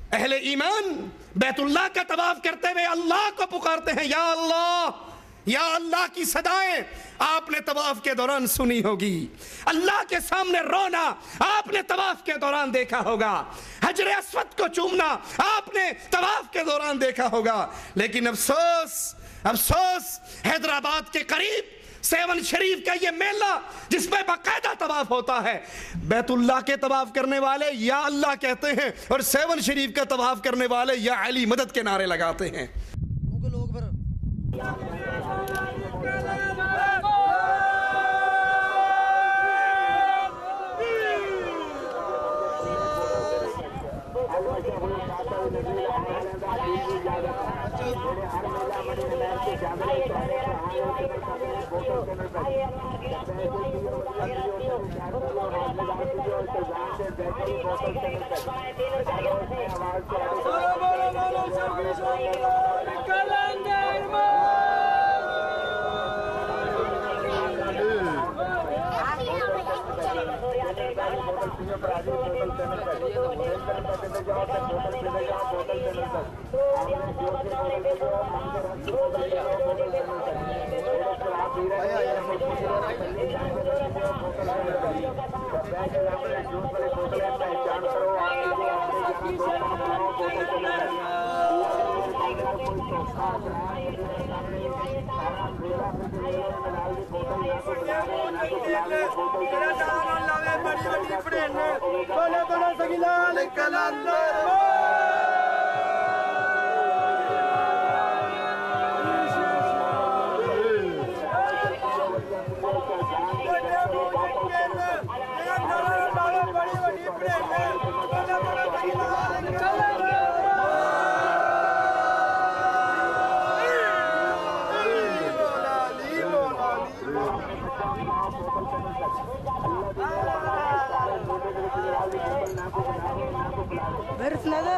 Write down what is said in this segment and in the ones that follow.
अहले ईमान बैतुल्लाह का तवाफ करते हुए अल्लाह को पुकारते हैं, या अल्लाह, या अल्लाह की सदाएं आपने तवाफ के दौरान सुनी होगी। अल्लाह के सामने रोना आपने तवाफ के दौरान देखा होगा। हजरे अस्वद को चूमना आपने तवाफ के दौरान देखा होगा। लेकिन अफसोस, अफसोस, हैदराबाद के करीब सेवन शरीफ का ये मेला जिसमें बाकायदा तवाफ होता है, बैतुल्लाह के तवाफ करने वाले या अल्लाह कहते हैं और सेवन शरीफ का तवाफ करने वाले या अली मदद के नारे लगाते हैं। लोग फिर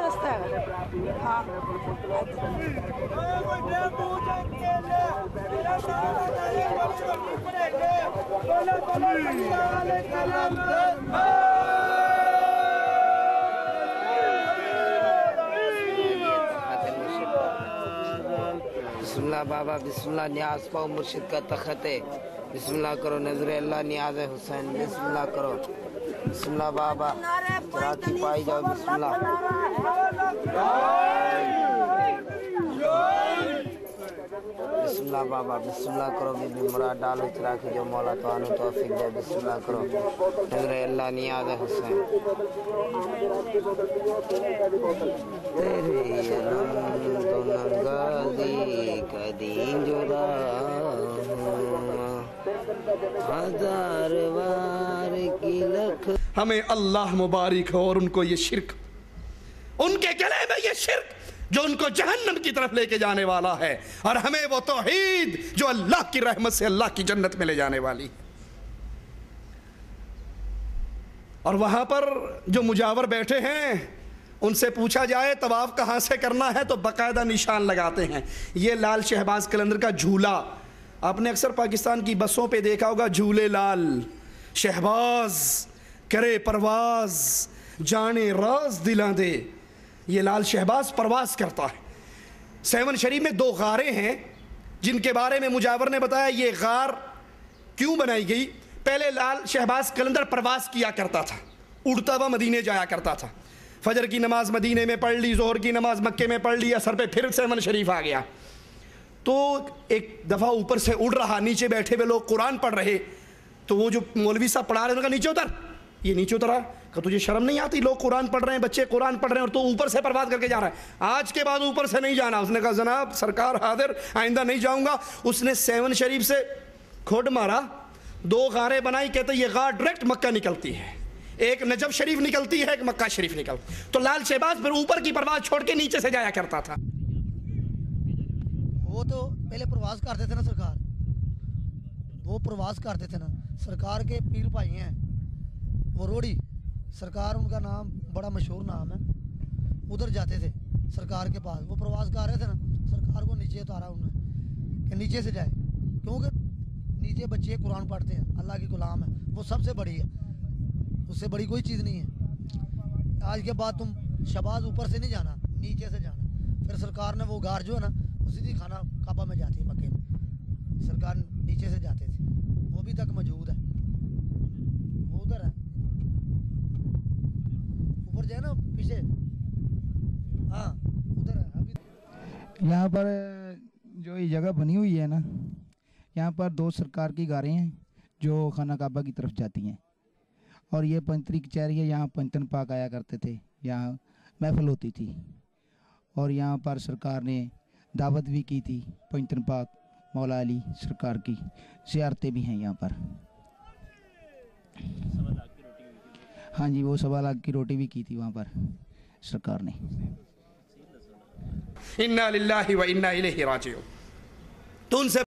रास्ता है। हाँ बिस्मिल्लाह बाबा बिस्मिल्लाह, न्याज पाओ मुर्शिद का तखत है। बिस्मिल्लाह करो नजर अल्लाह नियाज है हुसैन। बिस्मिल्लाह करो, बिस्मिल्लाह बाबा चराती पाई जाओ। बिस्मिल्लाह बिस्मिल्लाह बाबा बिस्मिल्लाह करो, बीबी मुराद डालो चरा के जो मौला तो आनु तौफीक दे। बिस्मिल्लाह करो नजर अल्लाह नियाज है हुसैन। तेरे कदी जुदा हजार बार की लख। हमें अल्लाह मुबारक हो और उनको ये शिर्क, उनके गले में ये शिर्क जो उनको जहन्नम की तरफ लेके जाने वाला है, और हमें वो तौहीद जो अल्लाह की रहमत से अल्लाह की जन्नत में ले जाने वाली। और वहां पर जो मुजावर बैठे हैं उनसे पूछा जाए तवाफ कहाँ से करना है तो बाकायदा निशान लगाते हैं। ये लाल शहबाज कलंदर का झूला आपने अक्सर पाकिस्तान की बसों पे देखा होगा, झूले लाल शहबाज करे परवाज जाने राज दिला दे। ये लाल शहबाज परवाज करता है। सेवन शरीफ में 2 गारें हैं जिनके बारे में मुजावर ने बताया ये गार क्यों बनाई गई। पहले लाल शहबाज कलंदर परवाज किया करता था, उड़ता हुआ मदीने जाया करता था। फजर की नमाज मदीने में पढ़ ली, जोहर की नमाज मक्के में पढ़ ली, असर पे फिर सेवन शरीफ आ गया। तो एक दफ़ा ऊपर से उड़ रहा, नीचे बैठे हुए लोग कुरान पढ़ रहे, तो वो जो मौलवी साहब पढ़ा रहे उनका नीचे उतर, ये नीचे उतरा, कहा तुझे शर्म नहीं आती, लोग कुरान पढ़ रहे हैं, बच्चे कुरान पढ़ रहे हैं और तो ऊपर से परवाज़ करके जा रहा है। आज के बाद ऊपर से नहीं जाना। उसने कहा जनाब सरकार हाजिर, आइंदा नहीं जाऊँगा। उसने सेवन शरीफ से खोड मारा, 2 गारें बनाई। कहते ये गार डायरेक्ट मक्का निकलती है, एक नजफ शरीफ निकलती है, एक मक्का शरीफ निकलती। तो लाल शहबाज फिर ऊपर की परवाज़ छोड़ के नीचे से जाया करता था। वो तो पहले प्रवास करते थे ना सरकार, वो प्रवास करते थे ना सरकार के पीर भाई हैं वो रोड़ी सरकार, उनका नाम बड़ा मशहूर नाम है। उधर जाते थे सरकार के पास, वो प्रवास कर रहे थे ना, सरकार को नीचे उतारा उन्होंने कि नीचे से जाए, क्योंकि नीचे बच्चे कुरान पढ़ते हैं, अल्लाह की गुलाम है, वो सबसे बड़ी है, उससे बड़ी कोई चीज़ नहीं है। आज के बाद तुम शहबाज ऊपर से नहीं जाना, नीचे से जाना। फिर सरकार ने वो गार जो है ना, वो सीधी खाना काबा में जाती है मक्के में। सरकार नीचे से जाते थे, वो भी तक मौजूद है, वो उधर है, ऊपर जाए ना पीछे, हाँ उधर है अभी। यहाँ पर जो ये जगह बनी हुई है ना, यहाँ पर 2 सरकार की गारें हैं जो खाना काबा की तरफ जाती हैं, और ये पंचतरी कचहरी है। यहाँ पंचतन पाक आया करते थे, यहाँ महफिल होती थी, और यहाँ पर सरकार ने दावत भी की थी। पंचतन पाक मौला अली सरकार की ज़ियारतें भी हैं यहाँ पर। हाँ जी, वो 1.25 लाख की रोटी भी की थी वहाँ पर सरकार ने। इन्ना लिल्लाहि व इन्ना इलैहि राजिऊन। तो उनसे